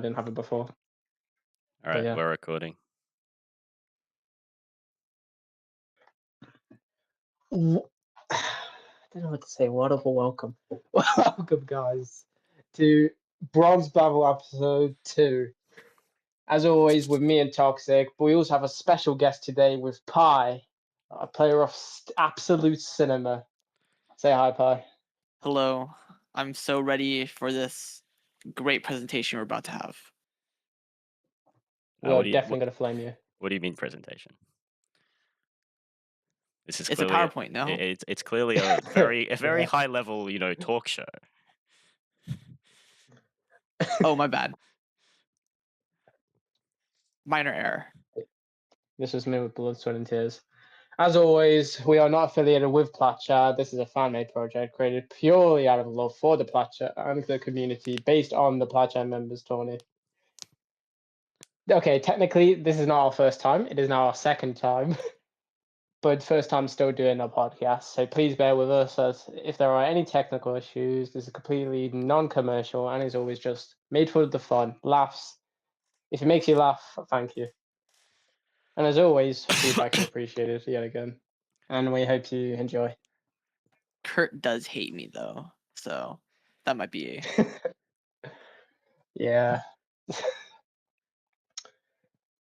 didn't have it before. All But right, yeah. we're recording. I don't know what to say. What of a welcome. Welcome, guys, to Bronze Babble episode 2. As always, with me and Toxic, but we also have a special guest today with Pi, a player of absolute cinema. Say hi, Pi. Hello. I'm so ready for this great presentation we're about to have. We're definitely going to flame you. What do you mean presentation? This is It's a clearly PowerPoint, no? it's clearly a very Yeah. high level, talk show. Oh, my bad. Minor error. This was me with blood, sweat, and tears. As always, we are not affiliated with Plat Chat. This is a fan-made project created purely out of love for the Plat Chat and the community, based on the Plat Chat members' tourney. Okay, technically, this is not our first time. It is now our second time, but first time still doing a podcast. So please bear with us, as if there are any technical issues, this is completely non-commercial and is always just made for the fun, laughs. If it makes you laugh, thank you. And as always, feedback is appreciated yet again. And we hope you enjoy. Kurt does hate me, though. So that might be Yeah.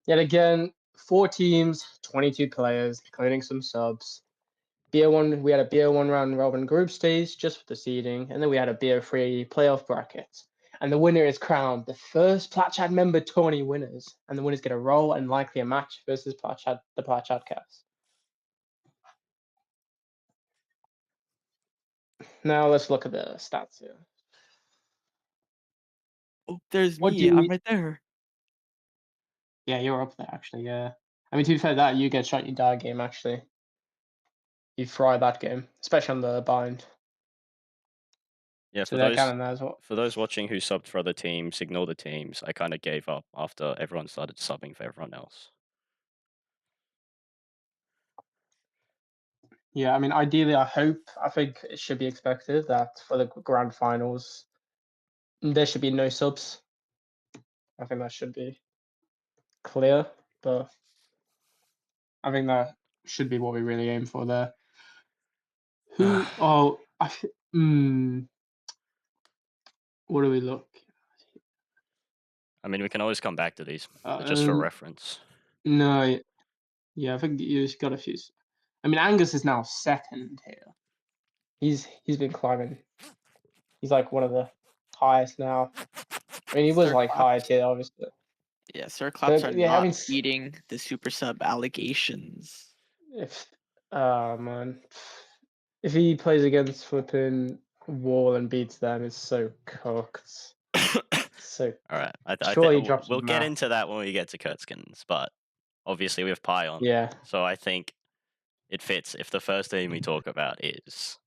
Yet again, 4 teams, 22 players, including some subs. BO1, we had a BO1 round robin group stage just for the seeding, and then we had a BO3 playoff bracket. And the winner is crowned the first Plat Chat member tourney winners, and the winners get a role and likely a match versus the Plat Chat cast. Now let's look at the stats here. Oh, there's What do me. you? I'm right there. Yeah, you're up there actually. Yeah, I mean, to be fair, that you get shot, you die game actually. You fry that game, especially on the bind. Yeah, So that kind of as well. for those watching who subbed for other teams, ignore the teams. I kind of gave up after everyone started subbing for everyone else. Yeah, I mean, ideally, I think it should be expected that for the grand finals, there should be no subs. I think that should be clear, but I think that should be what we really aim for there. Who? Oh, what do we look? I mean, we can always come back to these, just for reference. No, yeah, I think you've got a few. I mean, Angus is now second here. He's been climbing. He's like one of the highest now. I mean, he was Sir like high Claps. tier, obviously. Yeah, Sir Claps But are yeah, I not mean, beating the super sub allegations. if man, if he plays against flipping Wall and beats them, it's so cooked. So All right, I surely he think drops we'll the get map. into that when we get to Kurtzkins, but obviously we have Pi on. Yeah. So I think it fits if the first team we talk about is.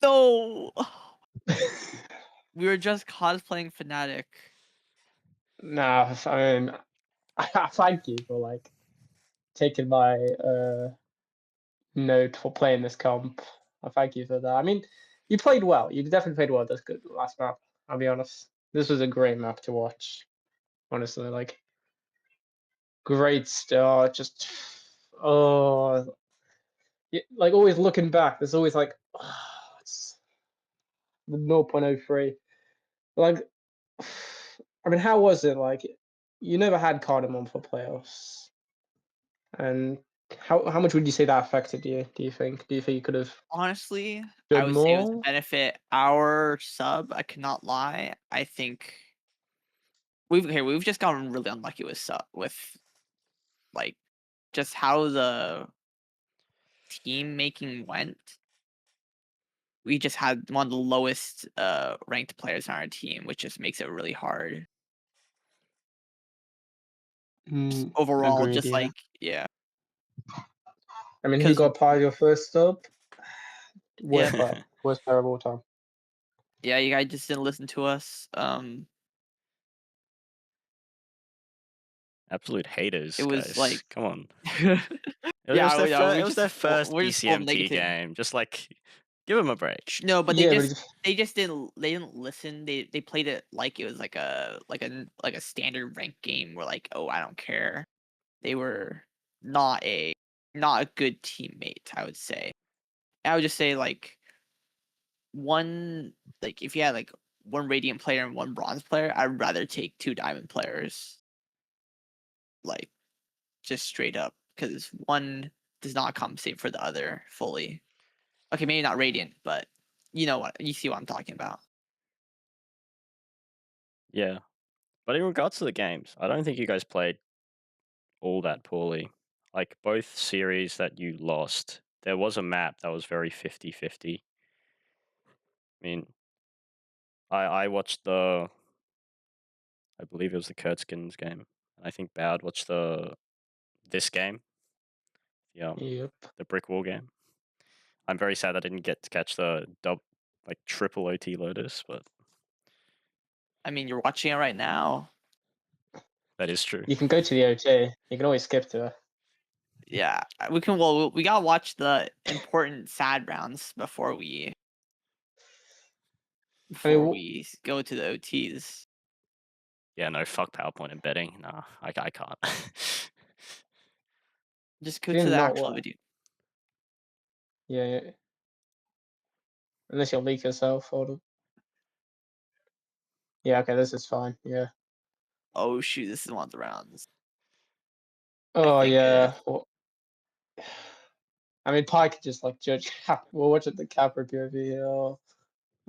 No! We were just cosplaying Fnatic. Nah, I mean, I thank you for like taking my note for playing this comp. I thank you for that. I mean, you played well. You definitely played well this good last map. I'll be honest. This was a great map to watch. Honestly, like great start. Just like always looking back. There's always like it's the 0.03. Like, I mean, how was it? Like, you never had Cardamom for playoffs, and how much would you say that affected you? Do you think? Do you think you could have Honestly, I done would say it was a more? benefit our sub. I cannot lie. I think we've just gotten really unlucky with like just how the team making went. We just had one of the lowest ranked players on our team, which just makes it really hard. Overall, Agreed. just Yeah. like yeah, I mean, he because got part of your first stop. Worst yeah, part. Worst player of all time. yeah, you guys just didn't listen to us. Absolute haters, It was guys. like Come on. yeah, It was their we're first just full BCMT negative. game. Just like Give him a break. No, but Yeah, they just didn't listen. They played it like it was like a standard ranked game where like, oh, I don't care. They were not a good teammate, I would say. I would just say like if you had like one Radiant player and one Bronze player, I'd rather take 2 Diamond players. Like just straight up, because one does not compensate for the other fully. Okay, maybe not Radiant, but you see what I'm talking about. Yeah. But in regards to the games, I don't think you guys played all that poorly. Like both series that you lost, there was a map that was very 50-50. I mean, I watched I believe it was the Kittens game. I think Bowd watched this game, yep. the brick wall game. I'm very sad I didn't get to catch the triple OT Lotus, but I mean, you're watching it right now. that is true. You can go to the OT. You can always skip to it. Yeah, we can. Well, we gotta watch the important sad rounds before we go to the OTs. Yeah, no, fuck PowerPoint and betting. Nah, I can't. Just go Did to the not actual work. video. Yeah. Unless you'll leak yourself. Hold on. Yeah, okay, this is fine. Yeah. Oh shoot, this is one of the rounds. Oh think, yeah. Well, I mean, Pi could just like judge. We'll watch it the capri POV.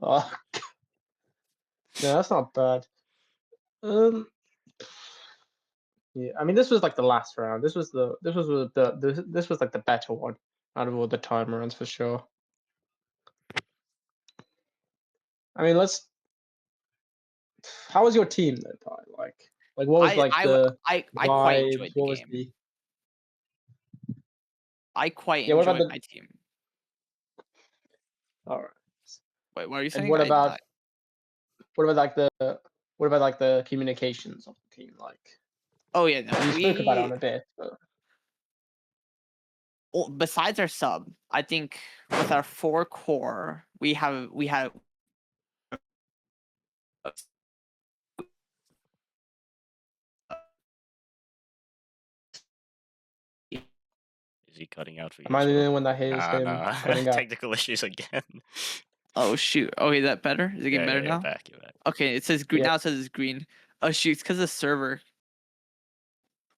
Oh. No, that's not bad. Yeah, I mean, this was like the last round. This was like the better one out of all the time rounds for sure. I mean, how was your team then, Pi? Like what was like the I quite vibes? enjoyed the What was game. the I quite Yeah, what about enjoyed the my team. All right. Wait, what are you And saying? what about the communications of the team? Like Oh yeah, no, you spoke about it on a bit, but well, besides our sub, I think with our 4 core, we have Is he cutting out for you am I as the well? only one that hears him Nah. cutting out? Technical issues again. Oh shoot. Oh, is that better? Is it getting better now? You're back. Okay, it says green. Yeah. Now it says it's green. Oh shoot, it's because of the server.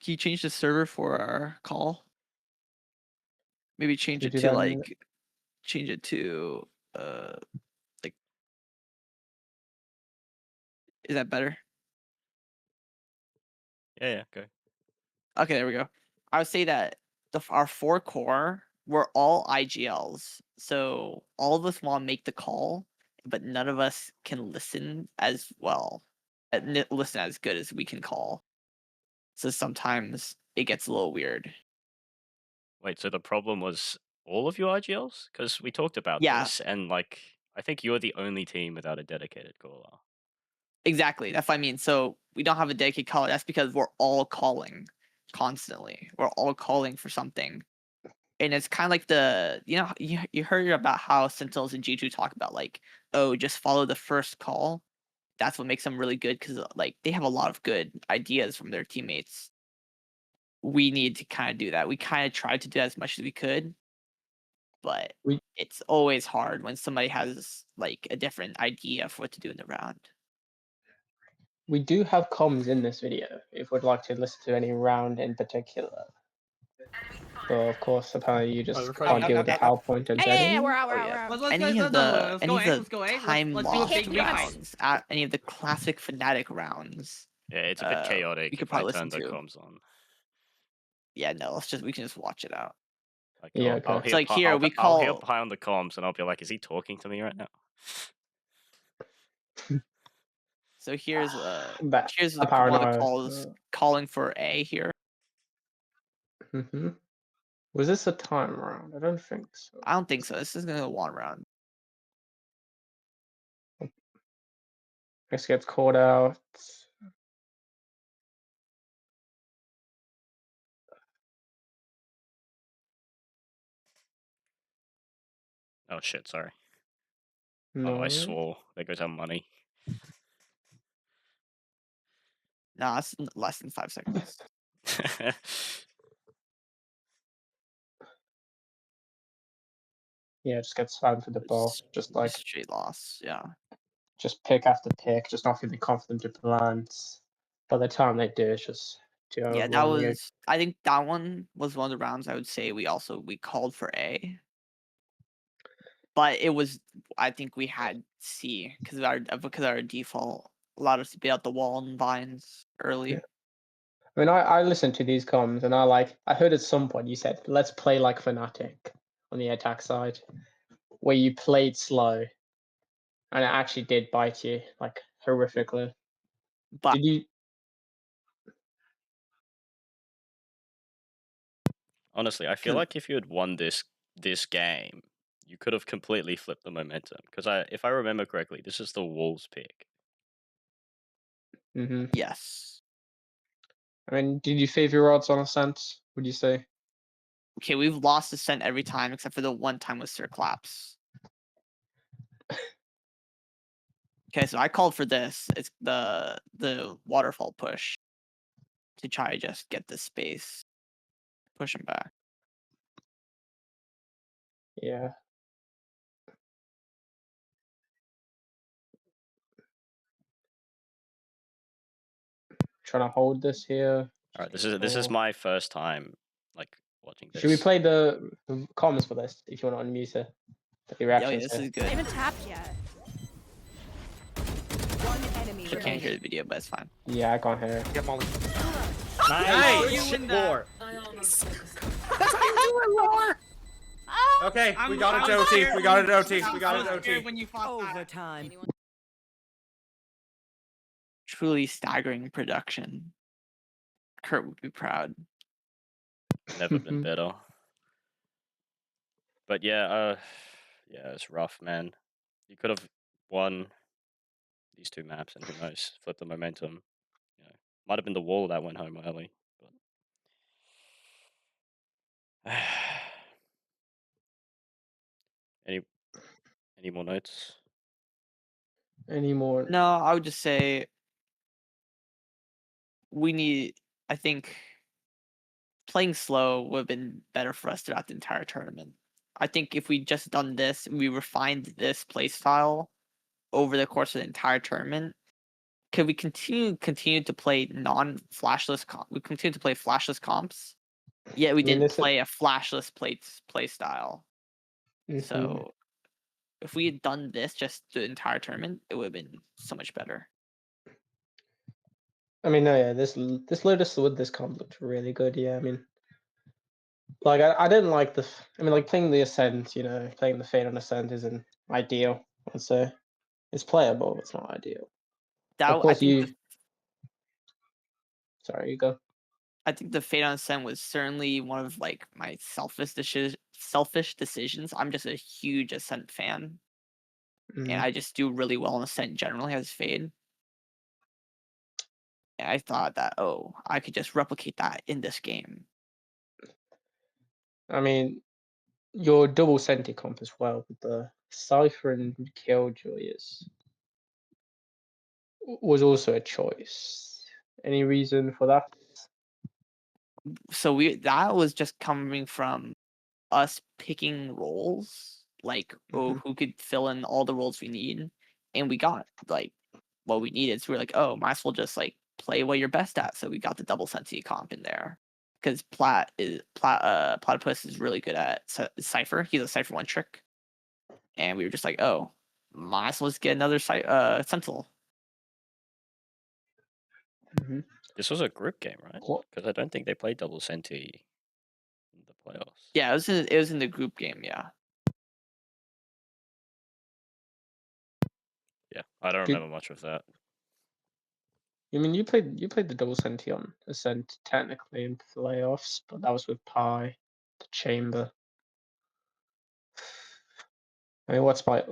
Can you change the server for our call? Maybe change Should it we do to that in a like minute? change it to like is that better? Yeah, go. Okay, there we go. I would say that our 4 core were all IGLs. So all of us want to make the call, but none of us can listen as well. Listen as good as we can call. So sometimes it gets a little weird. Wait, so the problem was all of you IGLs? Because we talked about Yeah, this, and like I think you're the only team without a dedicated caller. exactly. That's what I mean. So we don't have a dedicated caller. That's because we're all calling constantly. We're all calling for something. And it's kind of like you heard about how Sentinels and G2 talk about like, oh, just follow the first call. That's what makes them really good because like they have a lot of good ideas from their teammates. We need to kind of do that. We kind of tried to do as much as we could, but We it's always hard when somebody has like a different idea for what to do in the round. we do have comms in this video if we'd like to listen to any round in particular. But of course, apparently you just can't deal with the PowerPoint and betting. Yeah, we're out. Any of the time Let's lost do a big race. rounds, any of the classic Fnatic rounds. Yeah, it's a bit chaotic we could if I probably turn the listen to. comms on. Yeah, no, we can just watch it out. Like, Yeah, I'll okay. hear It's like here, we I'll hear call- Pi on the comms, and I'll be like, "Is he talking to me right now?" So here's That here's a one of the paranoia. calls calling for A here. Was this a time round? I don't think so. I don't think so. This is gonna go 1 round. This gets called out. Oh shit! Sorry. Oh, I No. swore. There goes our money. No, that's less than 5 seconds. Yeah, just get slammed for the ball. Just like Straight loss. Yeah. just pick after pick, just not feeling confident to plans. By the time they do, it's just too Yeah, that overwhelming. was. I think that one was one of the rounds I would say we called for A, but it was. I think we had C because our default allowed us to beat out the wall and vines early. Yeah. I mean, I listened to these comms and I heard at some point you said, let's play like Fnatic on the attack side, where you played slow and it actually did bite you like horrifically. But Did you? Honestly, I feel Cause- like if you had won this game, you could have completely flipped the momentum. Because if I remember correctly, this is the Wolves pick. Mm-hmm. yes. I mean, did you favor your odds on Ascent? Would you say? Okay, we've lost Ascent every time except for the one time with Sir Claps. Okay, so I called for this. It's the waterfall push to try to just get the space, push him back. Yeah. Trying to hold this here. All right, this is my first time like watching this. Should we play the comments for this if you want to unmute it? The Oh, yeah, reactions this here. is I good. haven't tapped yet. One enemy I can't remaining. hear the video, but it's fine. Yeah, I can't hear it. Get Molly. Nice! You Shit, win that. war. I almost That's how you do it, Roar! Okay, we got it, OT. We got it, OT. We got it, OT. when you fought that. Overtime. Truly staggering production. Kurt would be proud. Never been better. But yeah, yeah, it's rough, man. You could have won these two maps, and who knows, flip the momentum. You know, might have been the wall that went home early. But any more notes? Any more? No, I would just say I think playing slow would have been better for us throughout the entire tournament. I think if we just done this, we refined this play style over the course of the entire tournament, could we continue to play we continue to play flashless comps, yet we I mean, didn't this is- play a flashless play style. Mhm. So if we had done this just the entire tournament, it would have been so much better. I mean, no, yeah, this Lotus with this comp looked really good. Yeah, I mean, like I didn't like the. I mean, like playing the Ascent, you know, playing the Fade on Ascent isn't ideal. I'd say it's playable, but it's not ideal. Of I course, think Sorry, you go. I think the Fate on Ascent was certainly one of like my selfish decisions. I'm just a huge Ascent fan, Mhm. and I just do really well in Ascent generally as Fade. And I thought that I could just replicate that in this game. I mean, your double Senti comp as well with the Cypher and Killjoy was also a choice. Any reason for that? So that was just coming from us picking roles, like Mhm. who could fill in all the roles we need, and we got like what we needed. So we are like, might as well just like play what you're best at. So we got the double Senti comp in there because Platypus is really good at Cypher. He's a Cypher one trick, and we were just like, might as well just get another Sentinel. Mhm. This was a group game, right? What? Because I don't think they played double Senti in the playoffs. Yeah, it was in the group game. Yeah. Yeah, I don't Did- remember much of that. I mean, you played the double Senti on Ascent technically in playoffs, but that was with Pi, the Chamber. I mean, what's my?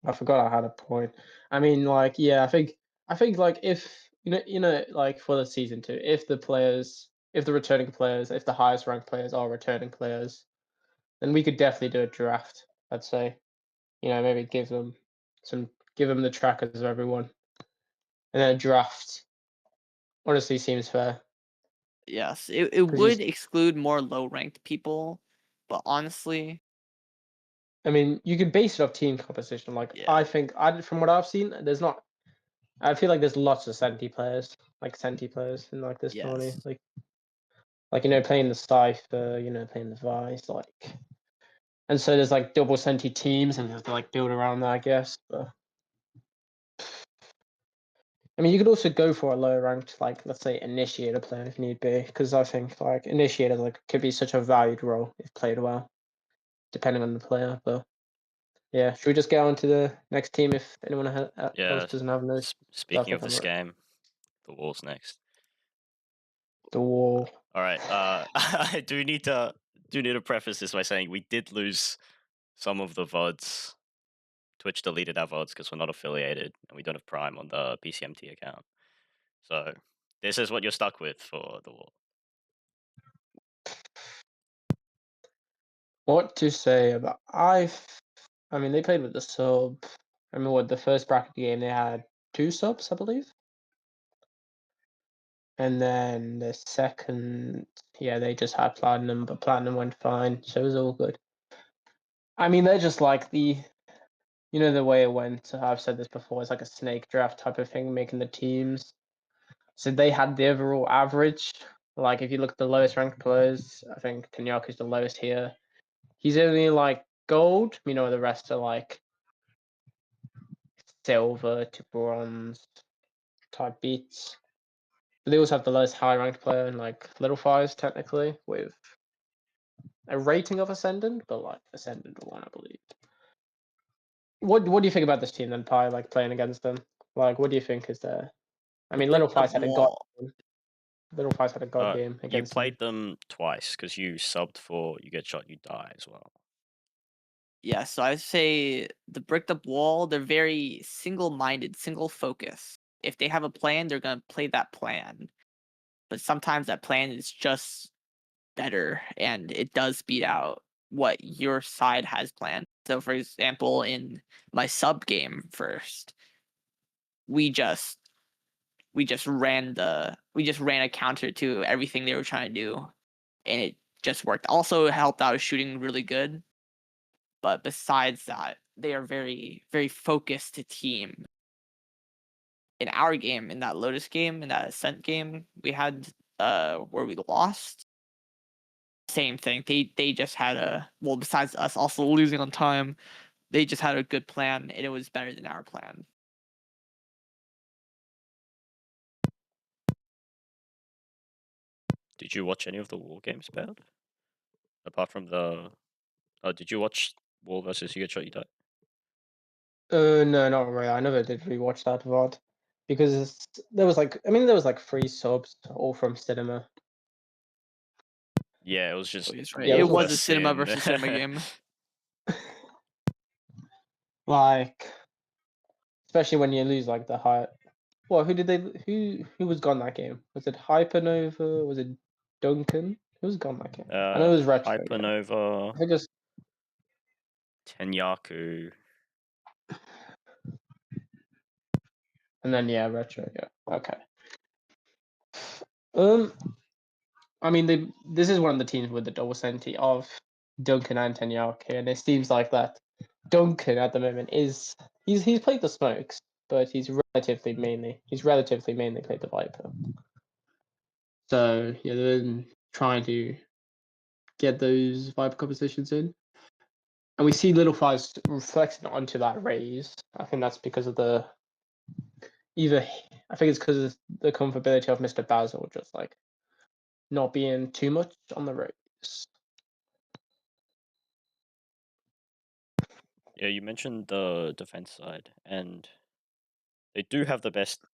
I forgot I had a point. I mean, like, yeah, I think like if like for the season 2, if the returning players, if the highest ranked players are returning players, then we could definitely do a draft. I'd say, maybe give them the trackers of everyone, and then a draft. Honestly, seems fair. Yes, it would exclude more low-ranked people, but honestly, I mean, you could base it off team composition. Like, yeah. I think, from what I've seen, there's not. I feel like there's lots of Senti players, in like this tourney. Yes. Like playing the Cypher, playing the Vice, and so there's like double Senti teams, and you have to like build around that, I guess. But I mean, you could also go for a lower ranked, like let's say Initiator player if need be, because I think like Initiator could be such a valued role if played well, depending on the player. But yeah, should we just get on to the next team if anyone else doesn't have no Speaking of this game, the wall's next. The wall. All right. I do need to preface this by saying we did lose some of the VODs. Twitch deleted our VODs because we're not affiliated and we don't have Prime on the PCMT account. So this is what you're stuck with for the wall. What to say about I mean, they played with the sub. I mean, the first bracket game they had 2 subs, I believe. And then the second, they just had Platinum, but Platinum went fine, so it was all good. I mean, they're just like the way it went. I've said this before. It's like a snake draft type of thing, making the teams. So they had the overall average. Like if you look at the lowest ranked players, I think Tanyak is the lowest here. He's only like gold. The rest are like silver to bronze type beats. But they also have the lowest high ranked player in like Little Fives technically, with a rating of Ascendant, but like Ascendant 1, I believe. What do you think about this team then, Pi, like playing against them? Like what do you think is there? I mean, Little Fives had a god game. Little Fives had a god game against you played them twice because you subbed for You Get Shot, You Die as well. Yeah, so I would say the bricked up wall, they're very single-minded, single focus. If they have a plan, they're gonna play that plan. But sometimes that plan is just better and it does beat out what your side has planned. So for example, in my sub game first, we just ran a counter to everything they were trying to do, and it just worked. Also, it helped out shooting really good. But besides that, they are very, very focused team. In our game, in that Lotus game, in that Ascent game we had where we lost, same thing. They just had besides us also losing on time, they just had a good plan and it was better than our plan. Did you watch any of the Wall games, Bad? Apart from the... did you watch Wall versus You Get Shot, You Die? No, not really. I never did rewatch that VOD because there was like 3 subs all from cinema. Yeah, it was just... Yeah, it was a cinema versus cinema game. Like, especially when you lose like the high. Well, who was gone that game? Was it Hypernova? Was it Duncan? Who was gone that game? I know it was Retro. Hypernova. I just Tenyaku. And then Retro. Yeah. Okay. I mean, this is one of the teams with the double Senti of Duncan and Tenyaku, and it seems like that Duncan at the moment he's played the Smokes, but he's relatively mainly played the Viper. So they've been trying to get those Viper compositions in, and we see Little Fives reflecting onto that raise. I think that's because of the comfortability of Mr. Basil, just like not being too much on the raise. Yeah, you mentioned the defense side, and they do have the best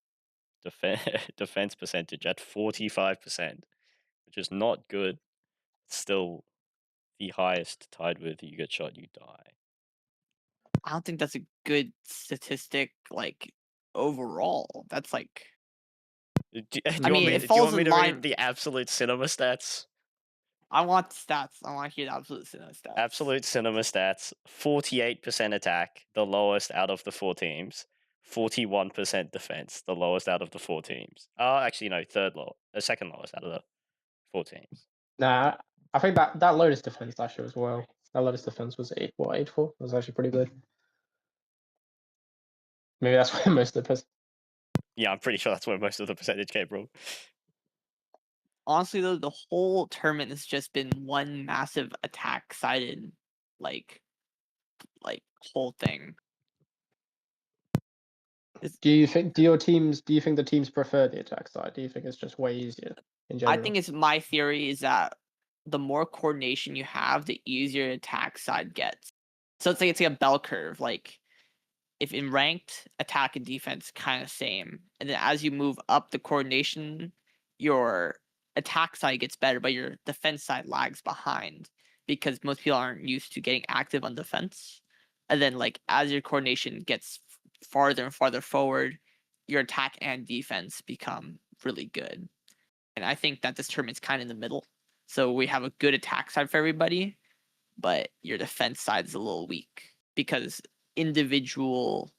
defense percentage at 45%, which is not good. Still the highest, tied with You Get Shot, You Die. I don't think that's a good statistic, like, overall. That's like... Do you want me to read the absolute cinema stats? I want stats. I want to hear the absolute cinema stats. Absolute cinema stats: 48% attack, the lowest out of the 4 teams. 41% defense, the lowest out of the 4 teams. Oh, actually, no, second lowest out of the 4 teams. Nah, I think that Lotus defense last year as well. That Lotus defense was 8-4. That was actually pretty good. Maybe that's where most of the Yeah, I'm pretty sure that's where most of the percentage came from. Honestly, though, the whole tournament has just been one massive attack-sided, like whole thing. Do you think the teams prefer the attack side? Do you think it's just way easier in general? I think it's my theory is that the more coordination you have, the easier attack side gets. So it's like a bell curve. Like if in ranked, attack and defense kind of same, and then as you move up the coordination, your attack side gets better, but your defense side lags behind because most people aren't used to getting active on defense. And then like as your coordination gets farther and farther forward, your attack and defense become really good. And I think that this tournament's kind of in the middle. So we have a good attack side for everybody, but your defense side is a little weak because individual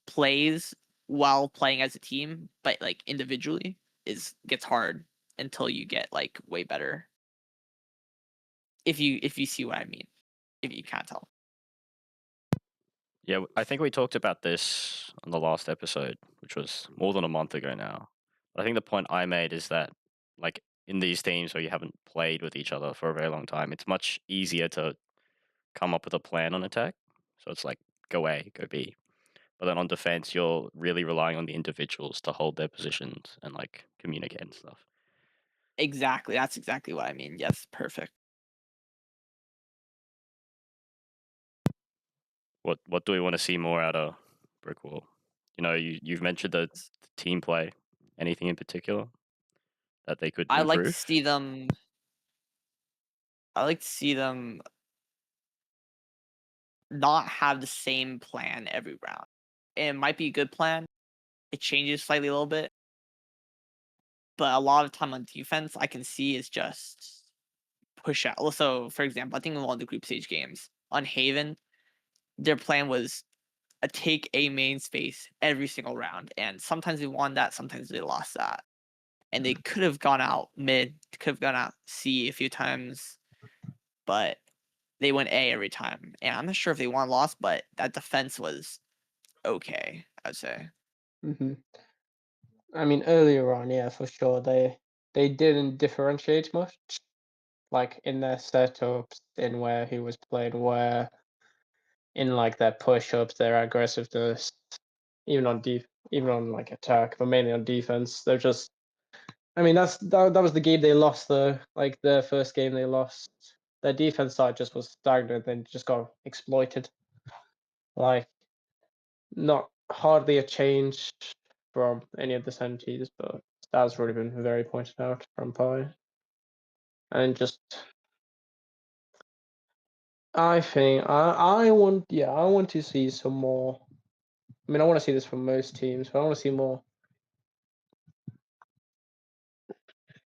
plays while playing as a team, but like individually gets hard until you get like way better. If you see what I mean, if you can't tell. Yeah, I think we talked about this on the last episode, which was more than a month ago now. I think the point I made is that, like, in these teams where you haven't played with each other for a very long time, it's much easier to come up with a plan on attack. So it's like, go A, go B. But then on defense, you're really relying on the individuals to hold their positions and, like, communicate and stuff. Exactly. That's exactly what I mean. Yes, perfect. What do we want to see more out of Brick Wall? You know, you've mentioned the team play. Anything in particular that they could I like to improve? see them. I like to see them not have the same plan every round. It might be a good plan. It changes slightly a little bit. But a lot of time on defense, I can see is just push out. Also, for example, I think in one of the group stage games on Haven, their plan was a take a main space every single round. And sometimes they won that, sometimes they lost that. And they could have gone out mid, could have gone out C a few times, but they went A every time. And I'm not sure if they won or lost, but that defense was okay, I'd say. Mm-hmm. I mean, earlier on, yeah, for sure, they didn't differentiate much, like in their setups, in where he was playing where, in like their push-ups, their aggressiveness, even on like attack, but mainly on defense. They're just, I mean, that was the game they lost though. Like their first game they lost, their defense side just was stagnant and just got exploited. Like, not hardly a change from any of the centers, but that's really been very pointed out from Pi. And just, I think I want to see some more. I mean, I want to see this from most teams, but I want to see more.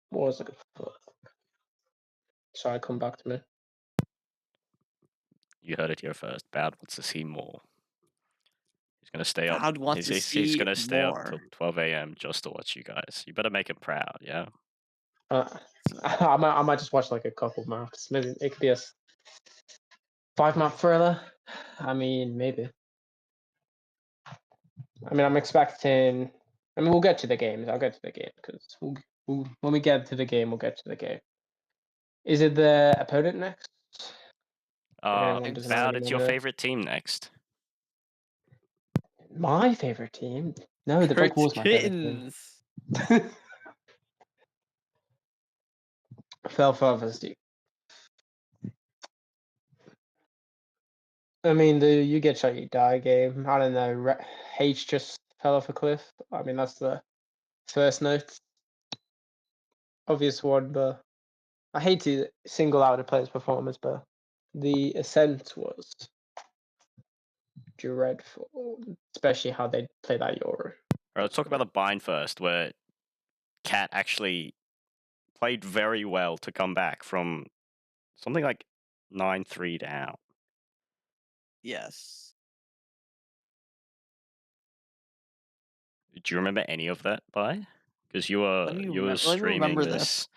What was it? Sorry, come back to me. You heard it here first. Bad wants to see more. He's gonna stay up. Bowd wants to He's see gonna stay up till more. 12 a.m. just to watch you guys. You better make him proud, yeah. I might just watch like a couple maps. Maybe it could be a 5-map thriller. I mean, maybe. I mean, I'm expecting. I mean, we'll get to the games. I'll get to the game because when we get to the game, we'll get to the game. Is it the opponent next? Anyone doesn't Bad, really it's your remember. favorite team next. My favorite team? No, the Brick Wall's my favorite team. Kittens. Fell further, Steve. I mean, the you get shot, you die game. I don't know. H just fell off a cliff. I mean, that's the first note. Obvious one, but I hate to single out a player's performance, but the ascent was dreadful, especially how they played that Euro. All right, let's talk about the bind first, where Cat actually played very well to come back from something like 9-3 down. Yes. Do you remember any of that, Bai? Because you were Let me streaming remember this this.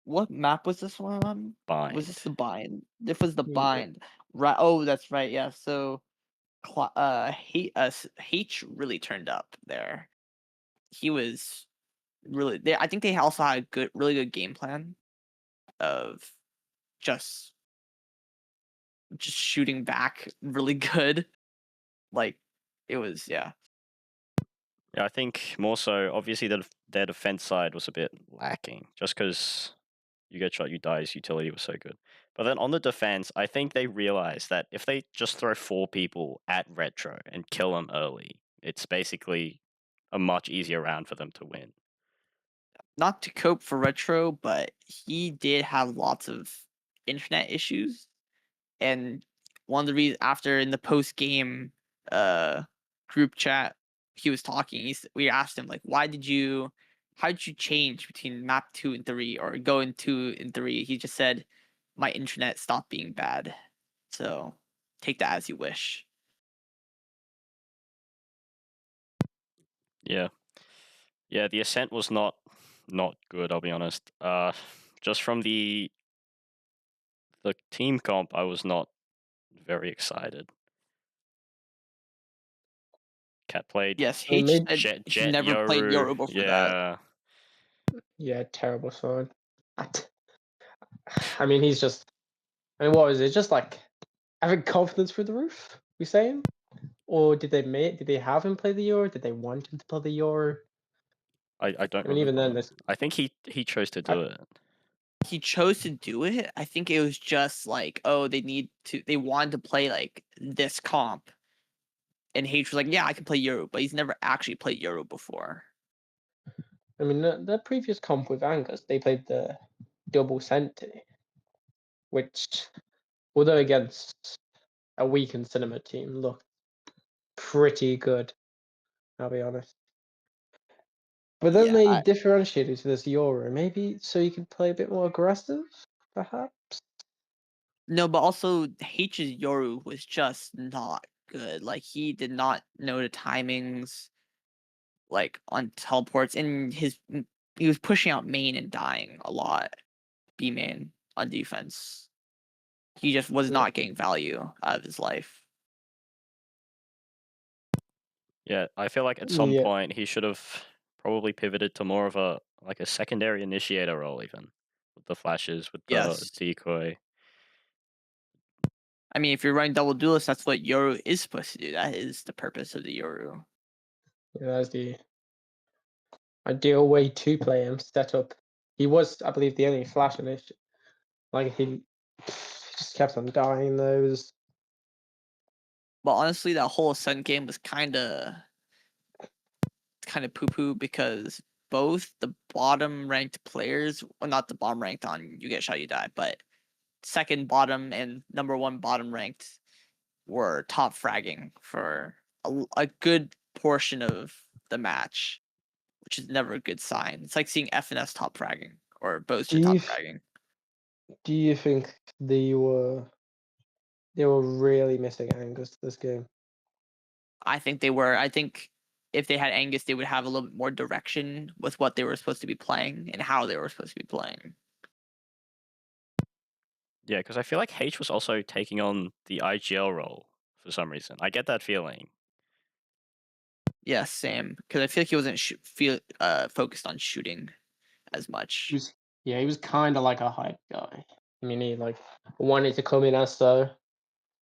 What map was this one on? Was this bind. the bind? This was the Yeah. bind. Right. Oh, that's right. Yeah. So, H really turned up there. He was really there. I think they also had a really good game plan of just shooting back really good. Like it was, yeah. Yeah, I think more so. Obviously, their defense side was a bit lacking, just because you get shot, you die. His utility was so good. But then on the defense, I think they realized that if they just throw 4 people at Retro and kill them early, it's basically a much easier round for them to win. Not to cope for Retro, but he did have lots of internet issues. And one of the reasons after in the post game group chat, he was talking. We asked him like, how did you change between map 2 and 3 or go in 2 and 3? He just said, my internet stopped being bad. So take that as you wish. Yeah, yeah. The Ascent was not good. I'll be honest. Just from the team comp, I was not very excited. Cat played. Yes, I mean, H maybe- said Jet he never played Yoru. Euro before that. Yeah, terrible sign. I mean, he's just. I mean, what is it? Just like having confidence through the roof? We saying, or did they have him play the Euro? Did they want him to play the Euro? I don't I mean, even remember. then, this. I think he chose to do it. He chose to do it. I think it was just like, oh, they wanted to play like this comp. And H was like, yeah, I can play Euro, but he's never actually played Euro before. I mean, the previous comp with Angus, they played the double Senti, which, although against a weakened cinema team, looked pretty good. I'll be honest. But then Yeah, they differentiated to this Euro, maybe so you could play a bit more aggressive, perhaps. No, but also H's Yoru was just not good. Like he did not know the timings, like on teleports, and he was pushing out main and dying a lot. B main on defense. He just was not getting value out of his life. Yeah, I feel like at some point he should have probably pivoted to more of a secondary initiator role, even with the flashes, with the decoy. I mean, if you're running double duelist, that's what Yoru is supposed to do. That is the purpose of the Yoru. Yeah, that's the ideal way to play him. Set up. He was, I believe, the only flash initiator. Like he just kept on dying those. But honestly, that whole Ascent game was kind of poo-poo because both the bottom ranked players, well, not the bottom ranked on you get shot, you die, but second bottom and number 1 bottom ranked were top fragging for a good portion of the match, which is never a good sign. It's like seeing FNS top fragging or Boaster top fragging. Do you think they were really missing Angus this game? I think they were. I think if they had Angus, they would have a little bit more direction with what they were supposed to be playing and how they were supposed to be playing. Yeah, because I feel like H was also taking on the IGL role for some reason. I get that feeling. Yeah, same. Because I feel like he wasn't focused on shooting as much. He was kind of like a hype guy. I mean, he like wanted to come in as though.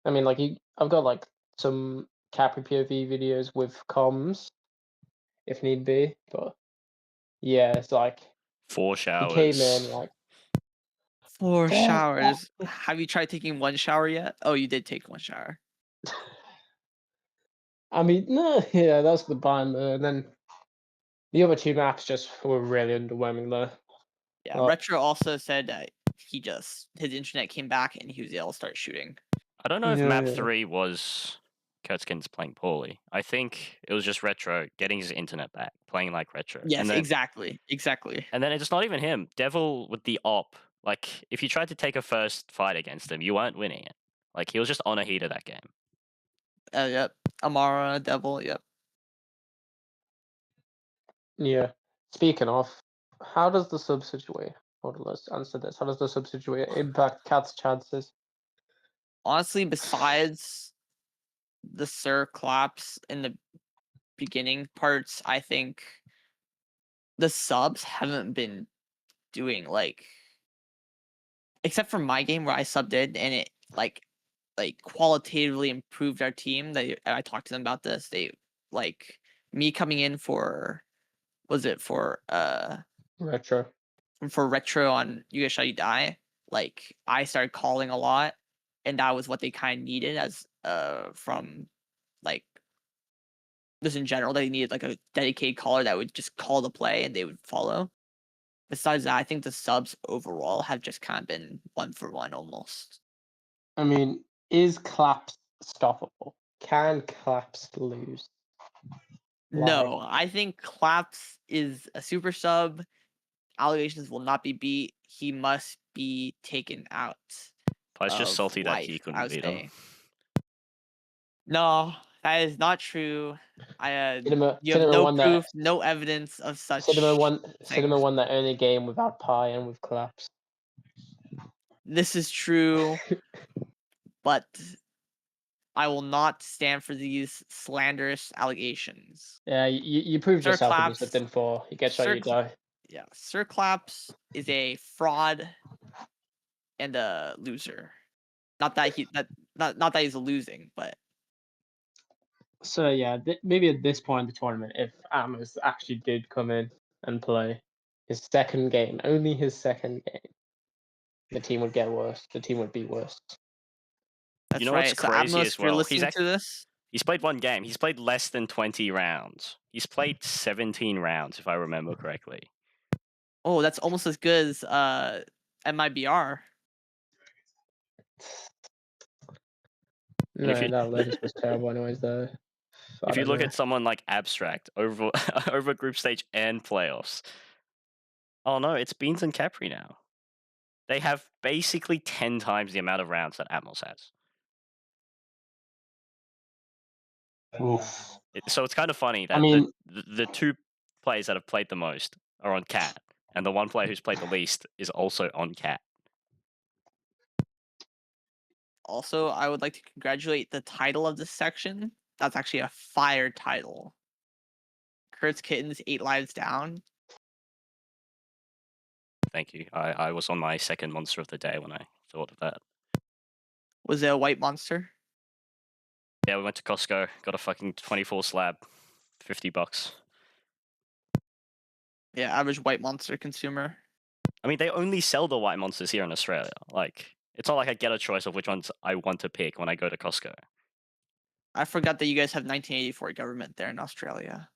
I mean, like I've got like some Capri POV videos with comms, if need be. But yeah, it's like 4 showers. He came in like 4 showers. Have you tried taking 1 shower yet? Oh, you did take 1 shower. I mean, no, yeah, that's the bind, and then the other 2 maps just were really underwhelming though. Yeah, Retro also said that his internet came back and he was able to start shooting. I don't know if map 3 was Kurtzkin's playing poorly. I think it was just Retro getting his internet back, playing like Retro. Yes, and then, exactly. And then it's not even him. Devil with the op. Like, if you tried to take a first fight against him, you weren't winning it. Like, he was just on a heater that game. Yep. Amara, Devil, yep. Yeah. Speaking of, how does the sub situation? Hold on, let's answer this. How does the sub situation impact Cat's chances? Honestly, besides the Sir claps in the beginning parts, I think the subs haven't been doing like, except for my game where I subbed in and it like qualitatively improved our team. I talked to them about this. They like me coming in for Retro. Retro on You Get Shot You Die. Like I started calling a lot, and that was what they kind of needed as from like just in general. They needed like a dedicated caller that would just call the play and they would follow. Besides that, I think the subs overall have just kind of been 1-for-1 almost. I mean, is Claps stoppable? Can Claps lose? No, I think Claps is a super sub. Allegations will not be beat. He must be taken out. But it's just of salty that life, he I couldn't would beat say. him. No, that is not true. Cinema, You have Cinema no won proof, no evidence of such. Cinema won. Cinema things. won that only game without Pi and with Claps. This is true, but I will not stand for these slanderous allegations. Yeah, you proved Sir yourself when you Claps- slipped in 4. You get shot, Sir you die. Yeah, Sir Claps is a fraud and a loser. Not that he's losing, but So yeah, maybe at this point in the tournament, if Amos actually did come in and play his second game, only his second game, the team would get worse. The team would be worse. that's You know right. what's So crazy Atmos, as if you're well? listening to this, He's played one game. He's played less than 20 rounds. He's played 17 rounds, if I remember correctly. oh, that's almost as good as MIBR. And if you- that Legends was terrible anyways though. If you look at someone like Abstract over over group stage and playoffs, oh no, it's Beans and Capri now. They have basically 10 times the amount of rounds that Atmos has. Oof. So it's kind of funny that mean- the two players that have played the most are on Cat, and the one player who's played the least is also on Cat. Also, I would like to congratulate the title of this section. That's actually a fire title. Kurt's Kittens 8 lives down. Thank you. I was on my second monster of the day when I thought of that. Was it a white monster? Yeah, we went to Costco, got a fucking 24 slab, $50. Yeah, average white monster consumer. I mean, they only sell the white monsters here in Australia. Like, it's not like I get a choice of which ones I want to pick when I go to Costco. I forgot that you guys have 1984 government there in Australia.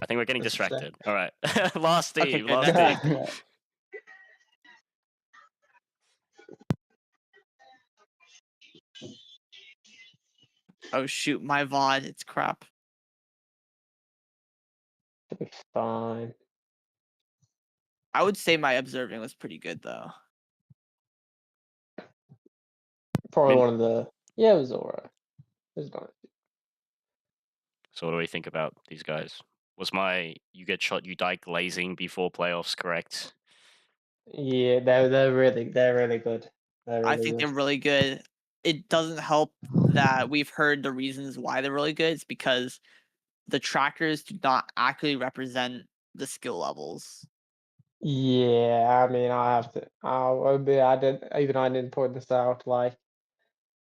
I think we're getting That's distracted. All right, last Okay, Steve, good, last that's Steve. it. Oh shoot, my VOD, it's crap. It'll be fine. I would say my observing was pretty good though. Probably mean- one of the. Yeah, it was alright. It was not. So what do we think about these guys? Was my you get shot, you die glazing before playoffs correct? Yeah, they're really good. They're I really think good. they're really good. It doesn't help that we've heard the reasons why they're really good. It's because the trackers do not accurately represent the skill levels. Yeah, I mean, I have to. I'll admit, I didn't point this out. Like,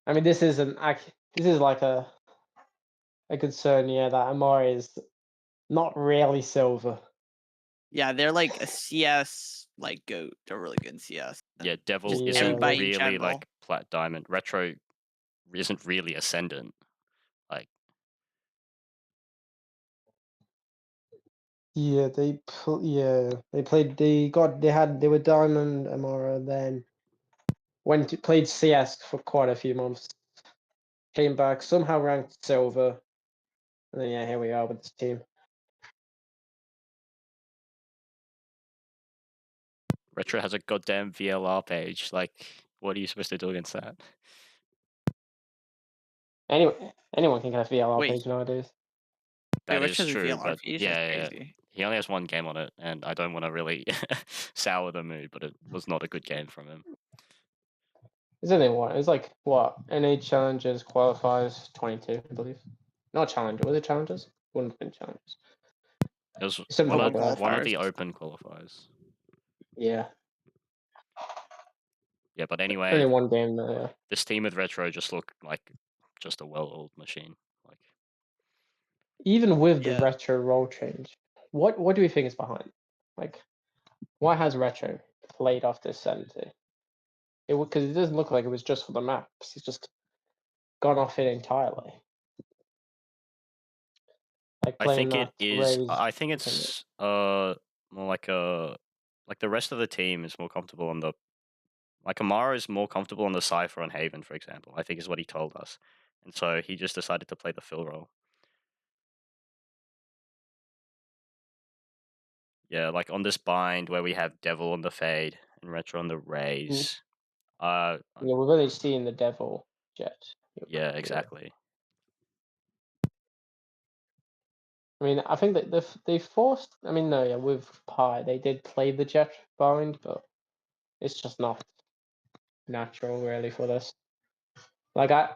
I mean, this is like a concern. Yeah, that Amari is not really silver. Yeah, they're like a CS like GOAT. They're really good in CS. Yeah, Devil Just isn't everybody in really general. like Plat Diamond. Retro isn't really Ascendant. Like, Yeah, they played. They were Diamond Amara, then played CS for quite a few months. came back, somehow ranked silver, and then yeah, here we are with this team. Retro has a goddamn VLR page. Like, what are you supposed to do against that? Anyone can get a VLR Wait. page nowadays. That Wait, is Richard's true, VLR but feed is yeah, crazy. he only has one game on it, and I don't want to really sour the mood, but it was not a good game from him. It's only one. It's like what? NA Challengers qualifiers 22, I believe. Not Challenger. Was it Challengers? Wouldn't have been Challengers. It was Something like that. one of the qualifiers. open qualifiers. Yeah. Yeah, but Only anyway, one game though. Yeah. this team with Retro just looked like just a well-oiled machine. Like, Even with the Yeah. retro role change, what do we think is behind? Like, why has retro played off this 70? Because it doesn't look like it was just for the maps. He's just gone off it entirely. Like I playing think it that is. raised I think thing. it's more like the rest of the team is more comfortable on the. Like Amara is more comfortable on the Cypher on Haven, for example. I think is what he told us, and so he just decided to play the fill role. Yeah, like on this bind where we have Devil on the Fade and Retro on the Raise. Yeah, we've only seen the Devil Jet. Yeah, exactly. I mean, I think that they forced. I mean, no, yeah, with Pi they did play the Jet bind, but it's just not natural really for this. Like I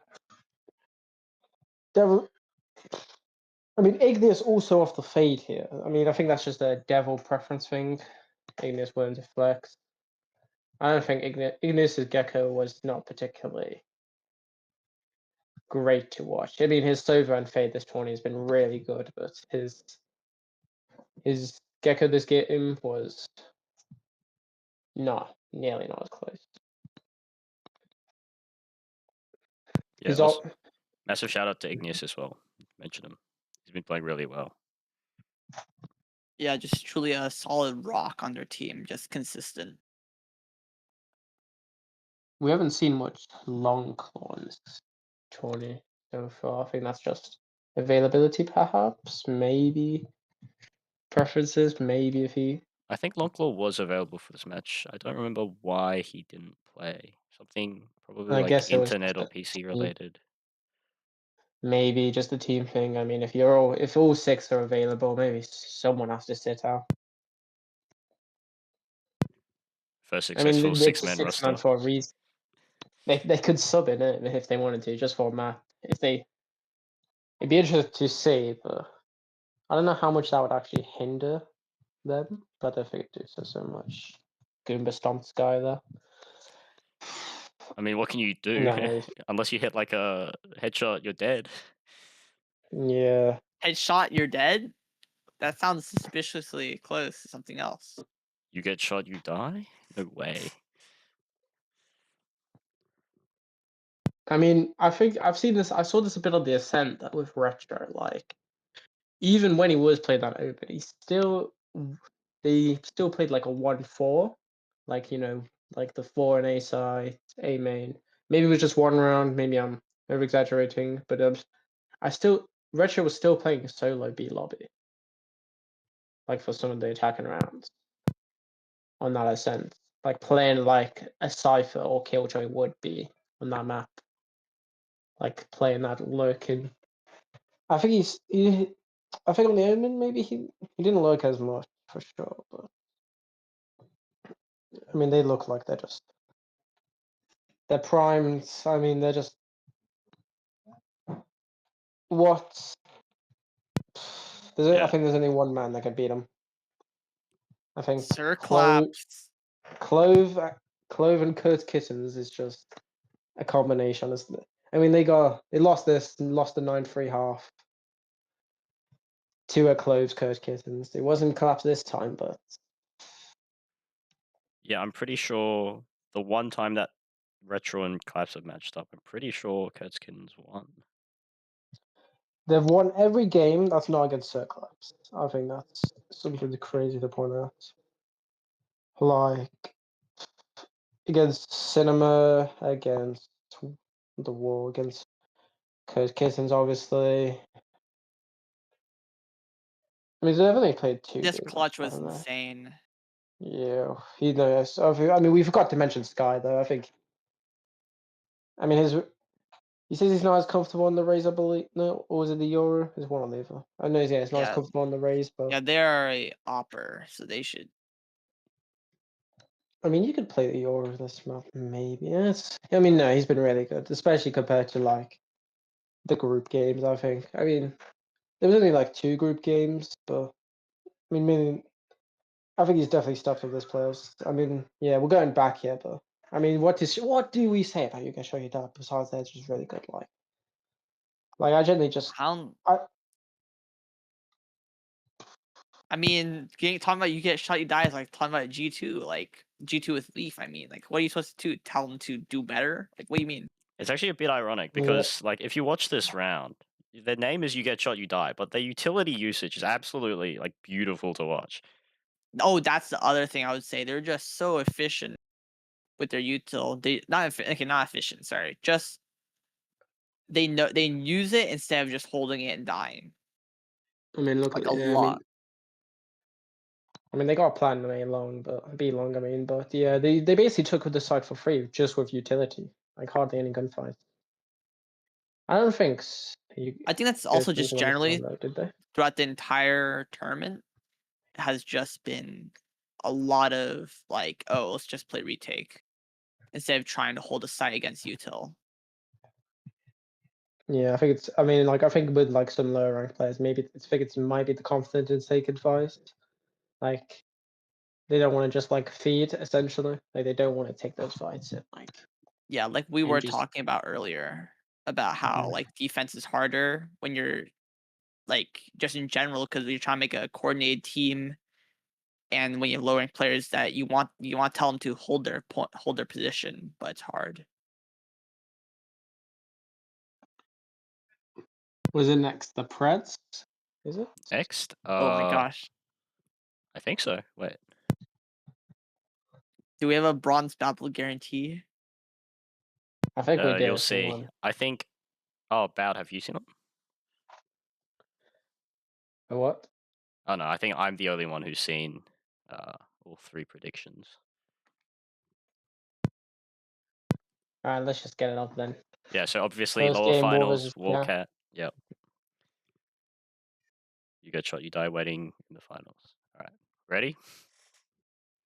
mean, Ignis also off the Fade here. I mean, I think that's just a Devil preference thing. Ignis willing to flex. I don't think Ignis's Gecko was not particularly great to watch. I mean, his Sova and Fade this 20 has been really good, but his Gecko this game was nearly not as close. Yeah, massive shout out to Ignis as well. Mention him. He's been playing really well. Yeah, just truly a solid rock on their team, just consistent. We haven't seen much long claw in this 20 so far. I think that's just availability, perhaps, maybe preferences, maybe if he. I think Longclaw was available for this match. I don't remember why he didn't play. Something probably I like guess it was internet or just a PC team. related. Maybe just a team thing. I mean, if all six are available, maybe someone has to sit out. First I mean, successful it's six-man 6 roster. man for a reason. They could sub in it if they wanted to, just for a map. It'd be interesting to see, but I don't know how much that would actually hinder them. But I think it do so much. Goomba Stomps guy there. I mean, what can you do? No. Unless you hit like a headshot, you're dead. Yeah. Headshot, you're dead? That sounds suspiciously close to something else. You get shot, you die? No way. I mean, I think I've seen this. I saw this a bit on the Ascent that with Retro. Like, even when he was playing that open, they still played like a 1-4, like like the 4 and A side, A main. Maybe it was just one round. Maybe I'm over exaggerating, but Retro was still playing solo B lobby, like for some of the attacking rounds on that Ascent, like playing like a Cypher or Killjoy would be on that map, like playing that lurking. I think I think on the Omen maybe he didn't look as much for sure, but I mean they look like they're primed. I mean they're just what I think there's only one man that can beat them. I think Sir Claps. Clove and Kurt Kittens is just a combination, isn't it? I mean they lost the 9-3 half to a Clove's Kurt Kittens. It wasn't collapse this time, but Yeah, I'm pretty sure the one time that Retro and Claps have matched up, I'm pretty sure Kurtzkins won. they've won every game that's not against Sir Collapse. I think that's something crazy to point out. Like against Cinema, against the War, against Because Kittens, obviously. I mean, they've only played 2 This games, clutch was haven't they? insane. Yeah, he knows. I mean, we forgot to mention Sky, though. I think. I mean, he says he's not as comfortable on the raise, I believe. No, or was it the Euro? There's one on the other. I know, yeah, it's not as Yeah. comfortable on the raise, but. Yeah, they are a opper, so they should. I mean, you could play the Euro this map, maybe. Yes. I mean, no, he's been really good, especially compared to like the group games. I think. I mean, there was only like 2 group games, but I mean, maybe. I think he's definitely stepped up this playoffs. I mean, yeah, we're going back here, but I mean, what do we say about Yuga Shoyuda besides that's just really good? Like I generally just I mean, talking about you get shot, you die is like talking about G2, like G2 with Leaf. I mean, like, what are you supposed to do? Tell them to do better? Like, what do you mean? It's actually a bit ironic because, like, if you watch this round, their name is "You Get Shot, You Die," but their utility usage is absolutely like beautiful to watch. Oh, that's the other thing I would say. They're just so efficient with their util. They not efficient. Sorry, just they use it instead of just holding it and dying. I mean, look Like at a lot. I mean, they got Plan A long, but B long. I mean, but yeah, they basically took the side for free just with utility. Like hardly any gunfights. I don't think. I think that's also just generally did they? throughout the entire tournament has just been a lot of like, oh, let's just play retake instead of trying to hold a site against util. Yeah, I think it's. I mean, like I think with like some lower ranked players, maybe it might be the confidence to take advice. Like they don't want to just like feed essentially. Like they don't want to take those fights. Like yeah, like we were talking about earlier about how like defense is harder when you're like just in general because you're trying to make a coordinated team, and when you're lowering players that you want to tell them to hold their position, but it's hard. Was it next the Preds? Is it next? Oh my gosh, I think so. Wait, do we have a Bronze Babble guarantee? I think we did. You'll see. I think. Oh, Bout, have you seen it? What? Oh no, I think I'm the only one who's seen all 3 predictions. All right, let's just get it up then. Yeah, so obviously First lower game, finals, yeah. Warcat. Yep. You Get Shot, You Die waiting in the finals. All right, ready?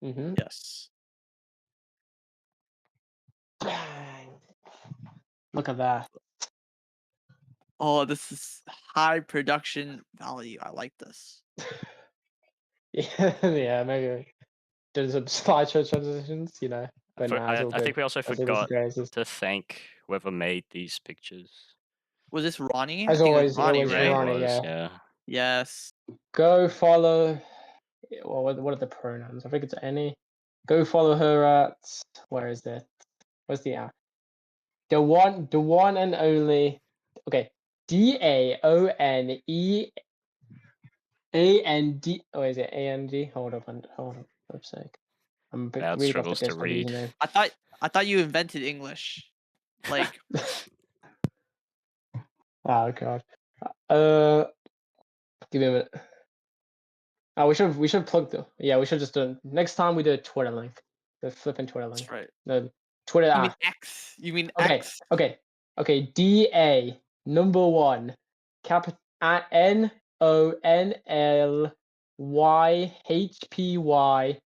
Mm-hmm. Yes. Look at that. Oh, this is high production value. I like this. Yeah, maybe there's some slideshow transitions, you know. But I think we also forgot to thank whoever made these pictures. Was this Ronnie? As I think always, Ronnie, it was right? Ronnie, yeah. Yes. Go follow. Well, what are the pronouns? I think it's any. Go follow her at. Where is it? Where's the app? The one and only. Okay. DAONEAND. Oh, is it AND? Hold up. For a sec. I'm Bad reading off the struggles to Discord read. username. I thought you invented English. Like. Oh god. Give me a minute. Oh, we should plug the. Yeah, we should just do. Next time we do a Twitter link. The flipping Twitter link. That's right. The Twitter. You mean X? You mean X? Okay. DA number 1, cap at NONLYHPYKITY.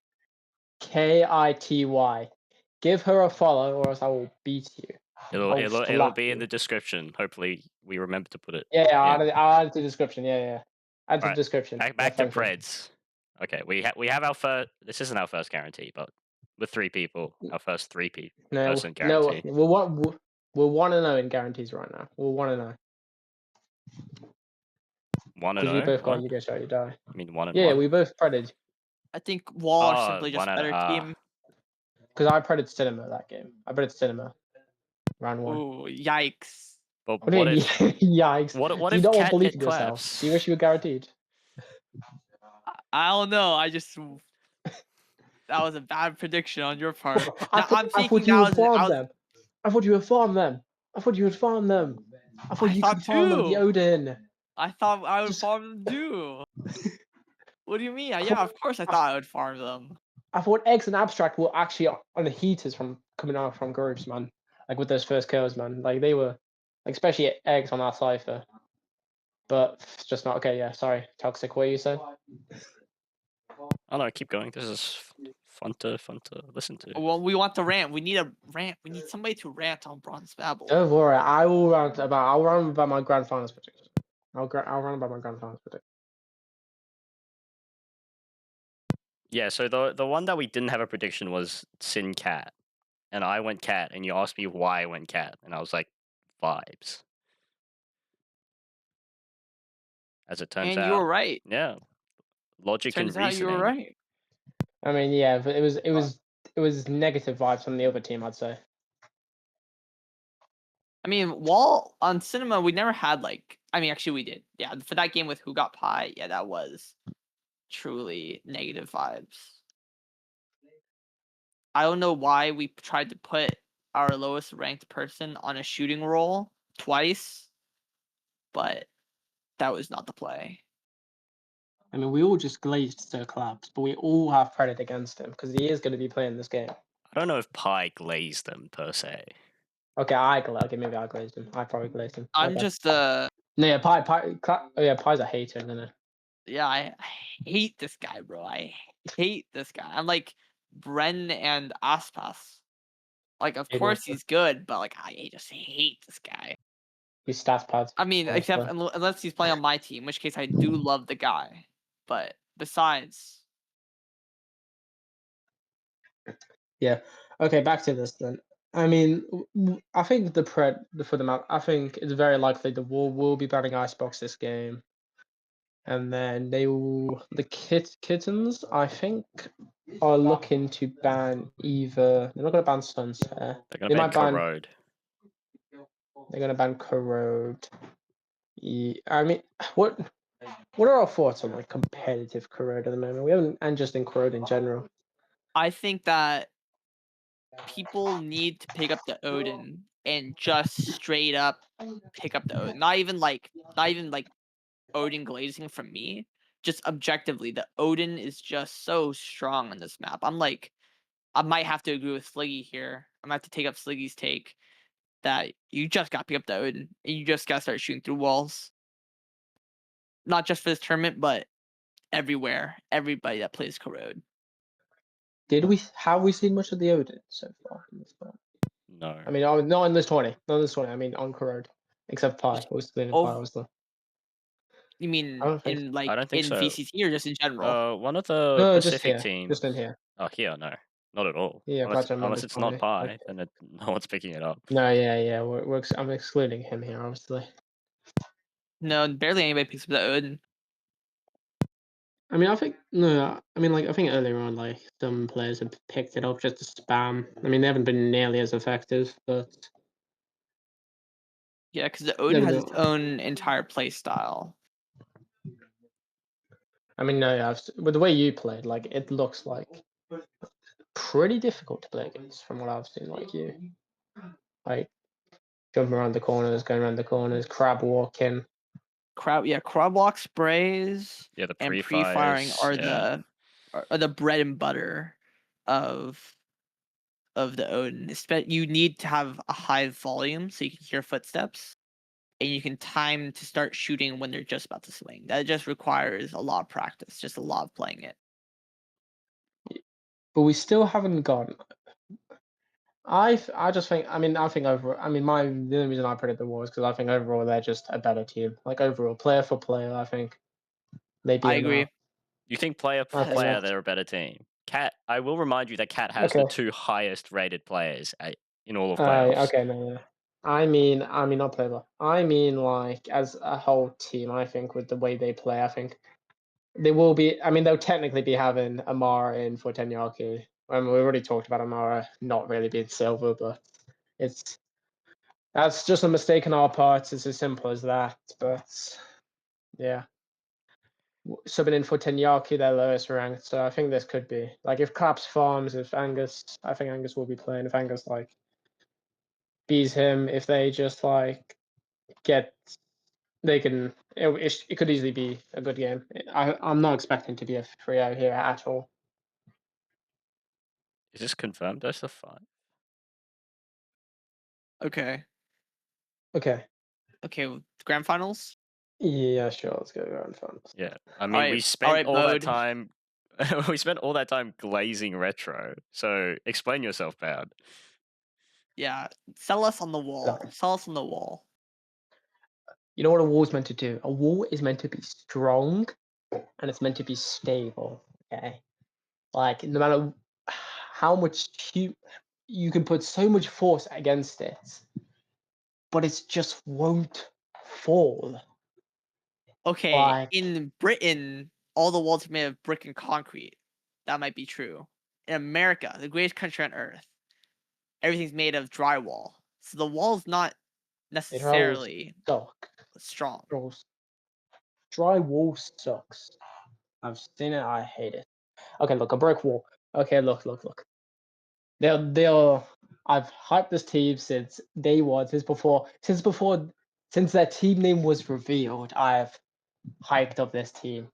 Give her a follow, or else I will beat you. It'll be in the description. Hopefully, we remember to put it. Yeah, I'll add it to the description. Yeah. Add to the description. Back to Preds. Okay, we have our first. This isn't our first guarantee, but with 3 people, our first 3 person guarantee. No, we're 1-0 in guarantees right now. We're 1-0. 1-0. Because we both got You Get Shot, You Die. I mean 1-1. Yeah, we both predded. I think Wall are simply just better team. Because I predded Cinema that game. I predded Cinema. Round 1. Ooh, yikes. But what if yikes? What Do you if not Cat believe hit in yourself? claps? Do you wish you were guaranteed? I don't know. That was a bad prediction on your part. I thought you would farm them. I thought you would farm them. I thought you thought could farm them the too. Odin. I thought I would Just- farm them too. What do you mean? Yeah, thought- of course I thought I would farm them. I thought eggs and abstract were actually on the heaters from coming out from groups, man. Like with those first kills, man. Like they were, like especially eggs on that cipher. But it's just not okay. Yeah, sorry, toxic. What you said? Oh no, keep going. This is fun to listen to. Well, we want to rant. We need a rant. We need somebody to rant on Bronze Babble. Don't worry, I'll rant about my grand finals prediction. I'll rant about my grand finals prediction. Yeah, so the one that we didn't have a prediction was Sin Cat, and I went Cat, and you asked me why I went Cat, and I was like, vibes. As it turns And out, you were right. yeah, logic Turns and out reasoning. you were right. I mean, yeah, but it was negative vibes from the other team, I'd say. I mean, while on cinema, we never had like. I mean, actually, we did. Yeah, for that game with Who Got Pie, yeah, that was truly negative vibes. I don't know why we tried to put our lowest ranked person on a shooting role twice, but that was not the play. I mean, we all just glazed Sir Claps, but we all have credit against him because he is going to be playing this game. I don't know if Pie glazed them per se. Okay, okay, maybe I glazed him. I probably glazed him. I'm Okay. just No, yeah, Pie's a hater, isn't it? yeah, I hate this guy, bro. I hate this guy. I'm like Bren and Aspas. Like, of Hate course Aspas. he's good, but like I just hate this guy. He's stats pads. I mean, except unless he's playing on my team, in which case I do love the guy. But besides, Yeah. Okay, back to this then. I mean, I think for the map, I think it's very likely the War will be banning Icebox this game, and then the Kittens, I think, are looking to ban either. They're not going to ban Sunset. They're gonna They ban might ban. Corrode. They're going to ban Corrode. Yeah, I mean, what are our thoughts on like competitive Corrode at the moment? We haven't, and just in Corrode in general. I think that people need to pick up the Odin and just straight up pick up the Odin. Not even like Odin glazing from me. Just objectively, the Odin is just so strong on this map. I'm like, I might have to agree with Sliggy here. I'm gonna have to take up Sliggy's take that you just got to pick up the Odin and you just gotta start shooting through walls. Not just for this tournament, but everywhere. Everybody that plays Corrode. Have we seen much of the Odin so far in this part? No. I mean, not in this 20. Not in this 20. I mean, on Corrode. Except Pi. Pie was the. You mean I don't think in so. I don't think in so. VCT or just in general? One of the No, just Pacific here. teams. Just in here. Oh, here, no, not at all. Yeah, Plat Chat unless members it's not 20. Pi, Okay. then no one's picking it up. No, yeah. I'm excluding him here, obviously. No, barely anybody picks up the Odin. I mean, I think earlier on, like some players have picked it up just to spam. I mean, they haven't been nearly as effective, but Yeah, because the Odin has its no. own entire play style. I mean, no, yeah, with the way you played, like it looks like pretty difficult to play against from what I've seen. Like you, like jumping around the corners, going around the corners, crab walking. Crab walk sprays Yeah, the and pre-firing pre-fires, are the bread and butter of the Odin. You need to have a high volume so you can hear footsteps, and you can time to start shooting when they're just about to swing. That just requires a lot of practice, just a lot of playing it. But we still haven't gone. I just think. I think overall. I mean, the only reason I predicted the war is because I think overall they're just a better team. Like overall, player for player, I think they beat I them agree. out. You think player for Okay, player yeah. they're a better team? Cat. I will remind you that Cat has the Okay. 2 highest rated players in all of playoffs. Okay, no. I mean, not player. I mean, like as a whole team. I think with the way they play, I think they will be. I mean, they'll technically be having Amara in for Tenyaki. We already talked about Amara not really being silver, but that's just a mistake on our part. It's as simple as that. But yeah, subbing in for Tenyaki, their lowest ranked. So I think this could be like if Claps farms, if Angus, I think Angus will be playing. If Angus like bees him, if they just like get. They can. It could easily be a good game. I'm not expecting to be a 3-0 here at all. Is this confirmed as a 5? Okay. Okay. Okay. Grand finals. Yeah, sure. Let's go around finals. Yeah, I mean, Alright, we spent alright, all that Bode. time. We spent all that time glazing retro. So explain yourself, Bad. Yeah. Sell us on the wall. Look. Sell us on the wall. You know what a wall's meant to do? A wall is meant to be strong, and it's meant to be stable. Okay. Like no matter how much you can put so much force against it, but it just won't fall. Okay, Like in Britain, all the walls are made of brick and concrete. That might be true. In America, the greatest country on earth, everything's made of drywall. So the wall's not it rolls necessarily suck. strong. Drywall sucks. I've seen it. I hate it. Okay, look, a brick wall. Okay, look. They're. I've hyped this team since day one, since their team name was revealed. I've hyped up this team.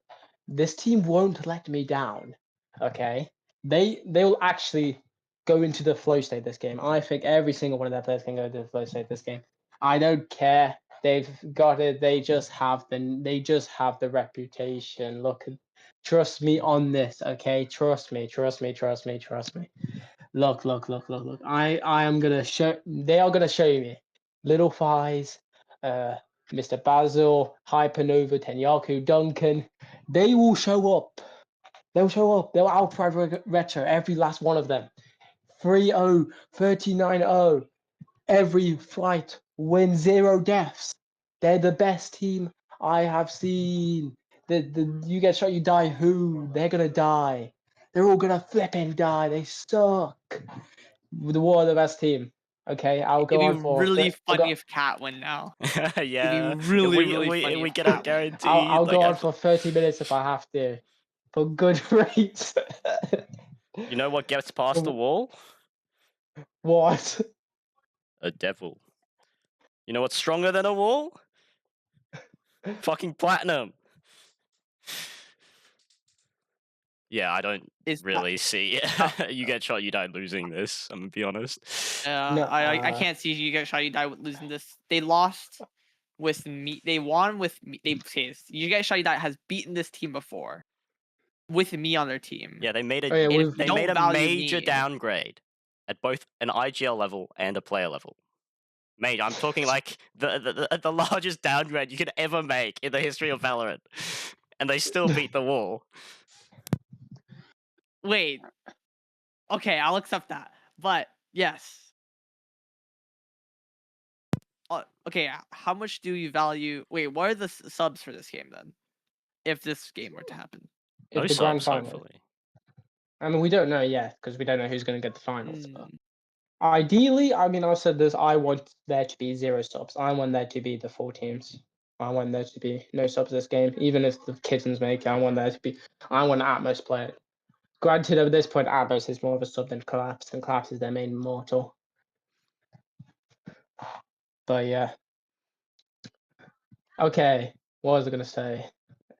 This team won't let me down. Okay, they'll actually go into the flow state this game. I think every single one of their players can go into the flow state this game. I don't care. They've got it. They just have the reputation. Look, trust me on this. Okay, trust me. Look. I am gonna show. They are gonna show me. Little Thighs, Mr. Basil, Hypernova, Tenyaku, Duncan. They will show up. They'll show up. They'll outpride Retro, every last one of them. 3-0, 39-0. Every fight, win 0 deaths. They're the best team I have seen. The you get shot, you die. Who? They're gonna die. They're all gonna flipping die. They suck. The War are the best team. Okay, I'll go It'd on be for. really I'll funny go, if Cat win now. Yeah, really, really funny we if get a Cat win. guaranteed. I'll go like, on for 30 minutes if I have to, for good rates. You know what gets past the wall? What? A devil. You know what's stronger than a wall? Fucking platinum. Yeah, I don't Is really see you get shot, you die losing this. I'm gonna be honest. No, I can't see you get shot. You die with losing this. They lost with me. They won with me. You get shot. You die has beaten this team before, with me on their team. Yeah, they made a Oh, yeah, And if we've- they they made don't a value major me, downgrade at both an IGL level and a player level. Mate, I'm talking like the largest downgrade you could ever make in the history of Valorant, and they still beat the wall. Wait. Okay, I'll accept that. But yes. Okay, how much do you value? Wait, what are the subs for this game then? If this game were to happen. If No the grand subs, final. hopefully. I mean, we don't know yet because we don't know who's going to get the finals. But Mm. ideally, I mean, I said this. I want there to be 0 subs. I want there to be the 4 teams. I want there to be no subs this game. Even if the Kittens make it, I want there to be. I want Atmos play it. Granted, at this point, Atmos is more of a sub than Collapse, and Collapse is their main immortal. But yeah. Okay, what was I gonna say?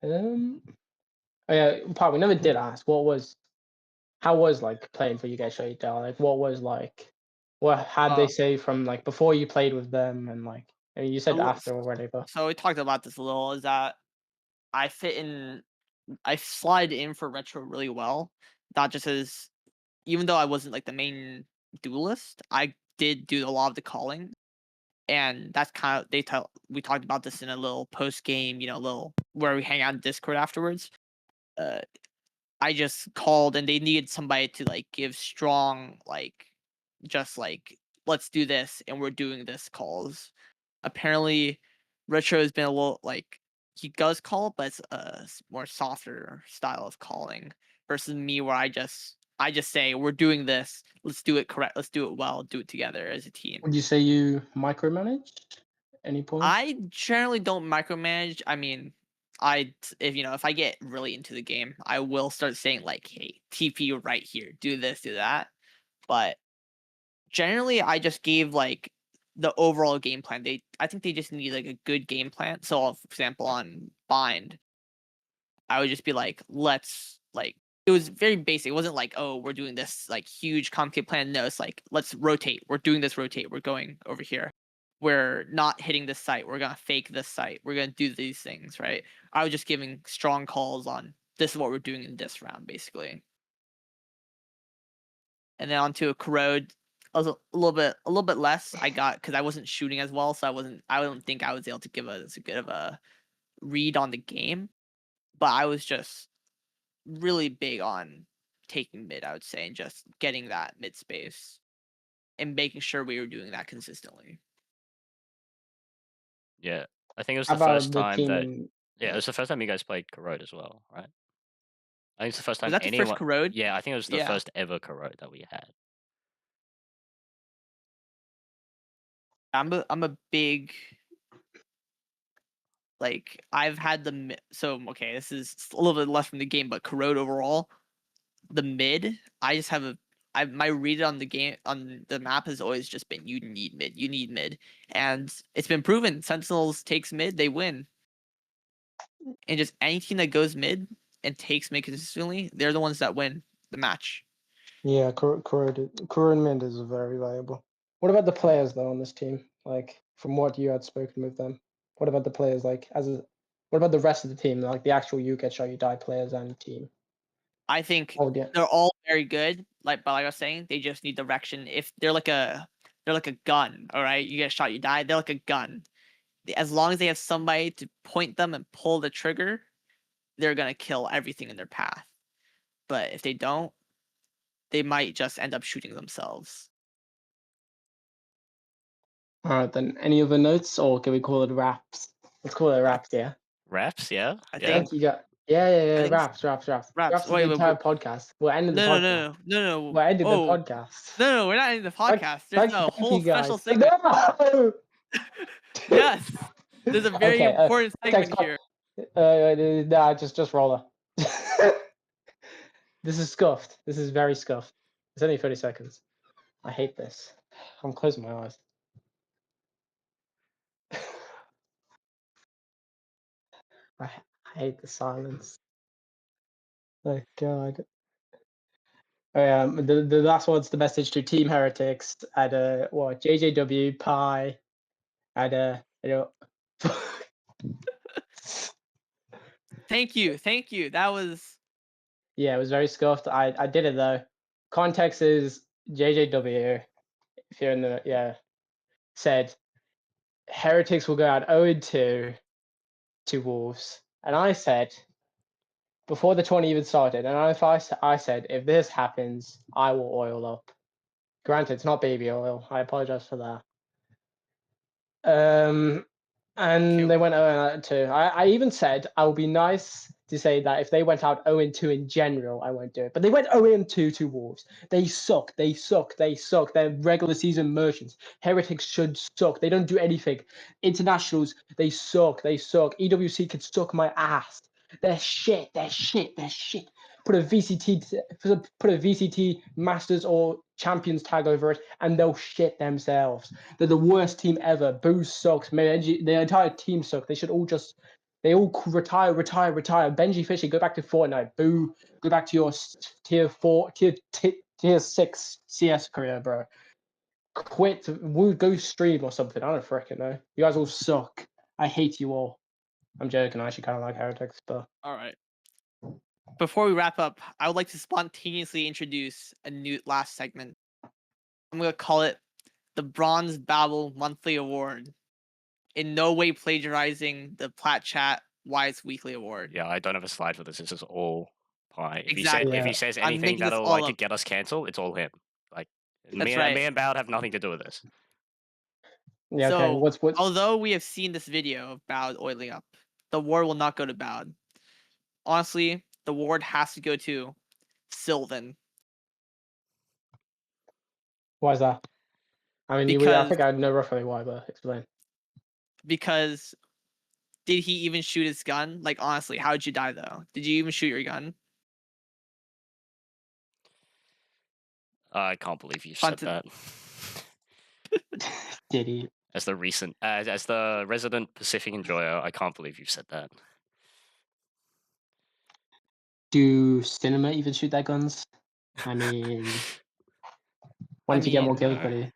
Oh yeah, Pat, we never did ask. How was like playing for you guys? Show you down. Like, what was like? What had they say from like before you played with them and like? I mean, you said after already, but So we talked about this a little. Is that I slide in for retro really well. Not just as, even though I wasn't like the main duelist, I did do a lot of the calling, and that's kind of we talked about this in a little post game, little where we hang out in Discord afterwards. I just called, and they needed somebody to like give strong, like, just like, let's do this, and we're doing this calls. Apparently, Retro has been a little like, he does call, but it's a more softer style of calling versus me, where I just say, we're doing this, let's do it correct, let's do it well, do it together as a team. would you say you micromanaged any point? I generally don't micromanage. I mean, if I get really into the game, I will start saying like, hey, TP right here, do this, do that. But generally, I just gave like the overall game plan. I think they just need like a good game plan. So, for example, on Bind, I would just be like, let's like. It was very basic. It wasn't like, oh, we're doing this like huge complicated plan. No, it's like, let's rotate. We're doing this rotate. We're going over here. We're not hitting this site. We're gonna fake this site. We're gonna do these things, right? I was just giving strong calls on this is what we're doing in this round, basically. And then onto a corrode, I was a little bit less. I got because I wasn't shooting as well, so I don't think I was able to give as good of a read on the game. But I was just really big on taking mid, I would say, and just getting that mid space and making sure we were doing that consistently. Yeah, I think it was How the about first the time team that in? it was the first time you guys played Corrode as well, right? I think it's the first time Was that the anyone. first corrode? Yeah, I think it was the Yeah. first ever Corrode that we had. I'm a big like I've had the so okay, this is a little bit less from the game, but corrode overall, the mid, I just have my read on the game on the map has always just been you need mid, and it's been proven. Sentinels takes mid, they win, and just any team that goes mid and takes mid consistently, they're the ones that win the match. Yeah, Kuro and Mind is very valuable. What about the players though on this team? Like from what you had spoken with them, what about the players? Like what about the rest of the team? Like the actual you get shot, you die players and team. I think Oh yeah. they're all very good. But like I was saying, they just need direction. If they're like a gun, all right, you get shot, you die. They're like a gun. As long as they have somebody to point them and pull the trigger, they're gonna kill everything in their path. But if they don't, they might just end up shooting themselves. All right then. Any other notes, or can we call it wraps? Let's call it wraps. Yeah. Raps, yeah. I Yeah. think Thank you, guys. Yeah. think Wraps. Wraps. Wraps Wait, the wait, entire podcast. We're ending the podcast. no. We're ending the Oh, podcast. no, we're not ending the podcast. There's a Thank whole you guys. special segment. No! Yes, there's a very Okay, important segment thanks, here. Nah, just roller. This is scuffed. This is very scuffed. It's only 30 seconds. I hate this. I'm closing my eyes. I hate the silence. Oh god. Oh, yeah, the last one's the message to Team Heretics at JJW Pi at Thank you. That was yeah, it was very scuffed. I did it though. Context is JJW. If you're in the said Heretics will go out 0-2 to Wolves, and I said before the 20 even started, and I said if this happens, I will oil up. Granted, it's not baby oil. I apologize for that. And they went 0-2. I even said I would be nice to say that if they went out 0-2 in general, I won't do it. But they went 0-2 to Wolves. They suck. They're regular season merchants. Heretics should suck. They don't do anything. Internationals, they suck. EWC could suck my ass. They're shit. Put a VCT Masters or Champions tag over it, and they'll shit themselves. They're the worst team ever. Boo sucks. The entire team sucks. They should all retire. Benji Fisher, go back to Fortnite. Boo, go back to your tier 6 CS career, bro. Quit. Go stream or something. I don't freaking know. You guys all suck. I hate you all. I'm joking. I actually kind of like Heretics, but all right. Before we wrap up, I would like to spontaneously introduce a new last segment. I'm gonna call it the Bronze Babble Monthly Award. In no way plagiarizing the Plat Chat Wise Weekly Award. Yeah, I don't have a slide for this. This is all Pi. Exactly. If he says I'm anything making this that'll all like up. get us cancelled, it's all him. Like That's me right. and Bowd have nothing to do with this. yeah. So, Okay. What's although we have seen this video of Bowd oiling up, the award will not go to Bowd. Honestly, the award has to go to Sylvan. Why is that? I mean, I Because think I know roughly why, but explain. because did he even shoot his gun? Like honestly, how did you die though? Did you even shoot your gun? I can't believe you said that. Diddy. As the resident Pacific enjoyer, I can't believe you've said that. Do cinema even shoot their guns? I mean, when did you get more guild, mean, buddy?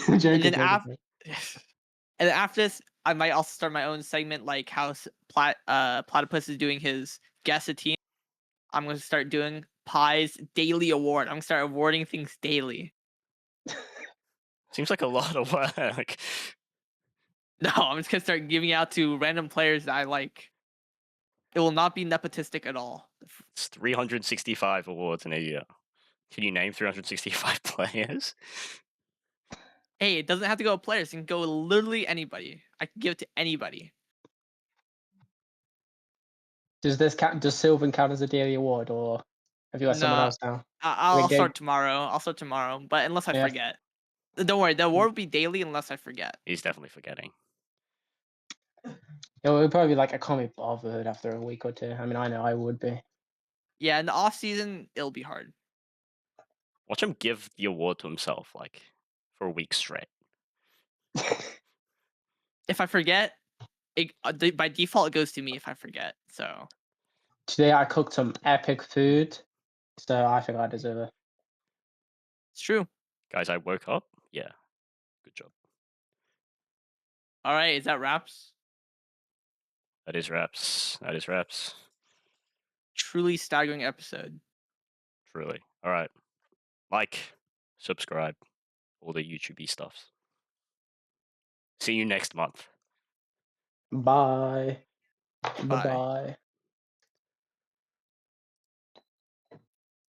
and Joking, then joking. and then after this, I might also start my own segment, like how Platypus is doing his guess a team. I'm gonna start doing Pie's daily award. I'm gonna start awarding things daily. Seems like a lot of work. No, I'm just gonna start giving out to random players that I like. It will not be nepotistic at all. It's 365 awards in a year. Can you name 365 players? Hey, it doesn't have to go with players. It can go with literally anybody. I can give it to anybody. Does this count? Does Sylvan count as a daily award, or have you got someone No, else now? I'll Wait, start tomorrow. I'll start tomorrow, but unless I Yeah. forget. Don't worry, the award will be daily unless I forget. He's definitely forgetting. It would probably be like I can't be bothered after a week or two. I mean, I know I would be. Yeah, in the off season, it'll be hard. Watch him give the award to himself, like, for a week straight. If I forget, by default it goes to me if I forget. So Today I cooked some epic food, so I think I deserve it. it's true. Guys, I woke up. Yeah. Good job. All right, is that wraps? That is wraps. That is wraps. Truly staggering episode. Truly. All right. Like, subscribe, all the YouTube-y stuffs. See you next month. Bye. Bye. Bye-bye.